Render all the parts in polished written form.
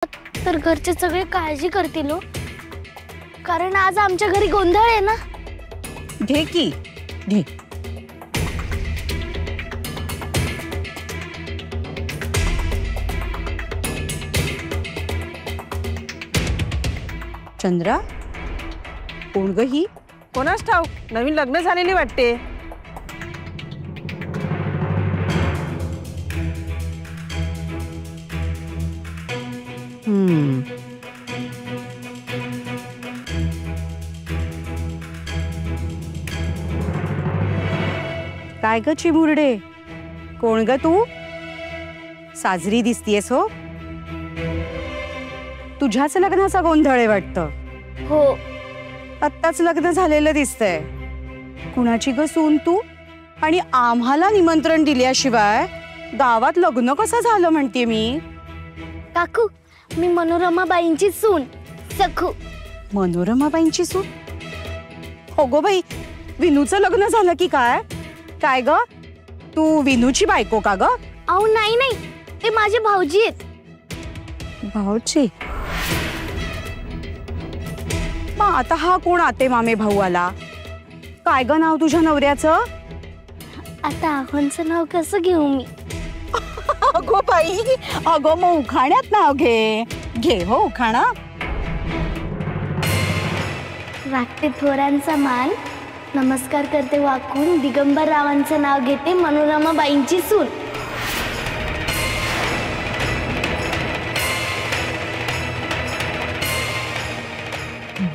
तर घरचे सगळे काळजी करतील हो, कारण आज आमच्या घरी गोंधळ आहे ना। घे की घे। चंद्रा, कोण ग ही? कोणास ठाऊक, नवीन लग्न झालेली वाटते। काय ग चिमुरडे, कोण ग तू? साजरी दिसतीयस हो। तुझ्याच लग्नाचा गोंधळ आहे वाटतं। हो, आत्ताच लग्न झालेलं दिसतंय। कुणाची ग सून तू? आणि आम्हाला निमंत्रण दिल्याशिवाय गावात लग्न कसं झालं म्हणते मी? काकू, मी मनोरमाबाईंची सून सखू। मनोरमाबाईंची सून? हो गो बाई, विनूचं लग्न झालं की काय? काय ग, तू विनूची बायको का ग? अहो नाही नाही, ते माझे भाऊजी आहेत। भाऊची? मग आता हा कोण आते मामे भाऊ आला? काय ग नाव तुझ्या नवऱ्याचं? आता आव्हानचं नाव कसं घेऊ मी? अगो बाई, अगो मग उखाण्यात नाव घे। घे हो उखाणा। वाटते थोरांचा मान, नमस्कार करते वाकून, दिगंबर रावांचं नाव घेते, मनोरमाबाईंची सून।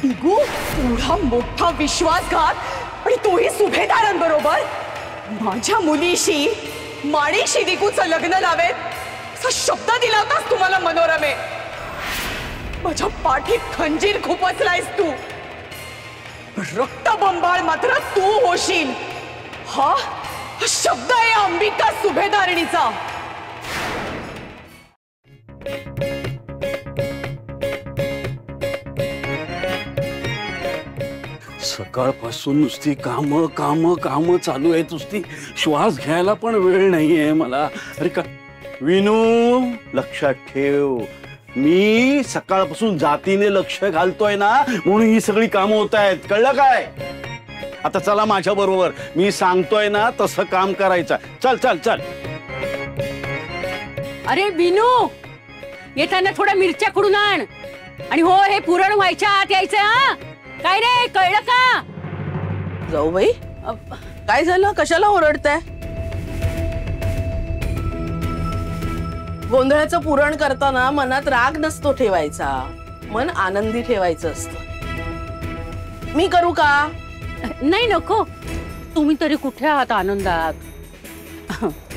दिगू, एवढा मोठा विश्वासघात, आणि तोही सुभेदारांबरोबर? माझ्या मुलीशी, माणीशी दिगूचं लग्न लावेल असा शब्द दिला होतास तुम्हाला मनोरमे। माझ्या पाठीत खंजीर खुपसलायस तू। रक्तबंबाळ मात्र तू होशील। हा शब्द आहे अंबिका सुभेदारणीचा। सकाळपासून नुसती काम काम काम चालू आहे, नुसती श्वास घ्यायला पण वेळ नाहीये मला। अरे का विनू, लक्षात ठेव, मी सकाळपासून जातीने लक्ष घालतोय ना, म्हणून ही सगळी कामं होत आहेत, कळलं काय? आता चला माझ्या बरोबर, मी सांगतोय ना तसं काम करायचं। चल चल चल। अरे विनू, येताना थोड्या मिरच्या खुडून आण, आणि हो हे पुरण व्हायच्या आत यायचं हा। काय रे, कळलं का? जाऊ बाई, काय झालं? कशाला ओरडताय? गोंधळाचं पुरण करताना मनात राग नसतो ठेवायचा, मन आनंदी ठेवायचं असतं। मी करू का? नाही नको, तुम्ही तरी कुठे आहात आनंदात?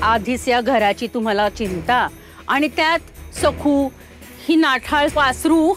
आधीच या घराची तुम्हाला चिंता, आणि त्यात सखू ही नाठाळ वासरू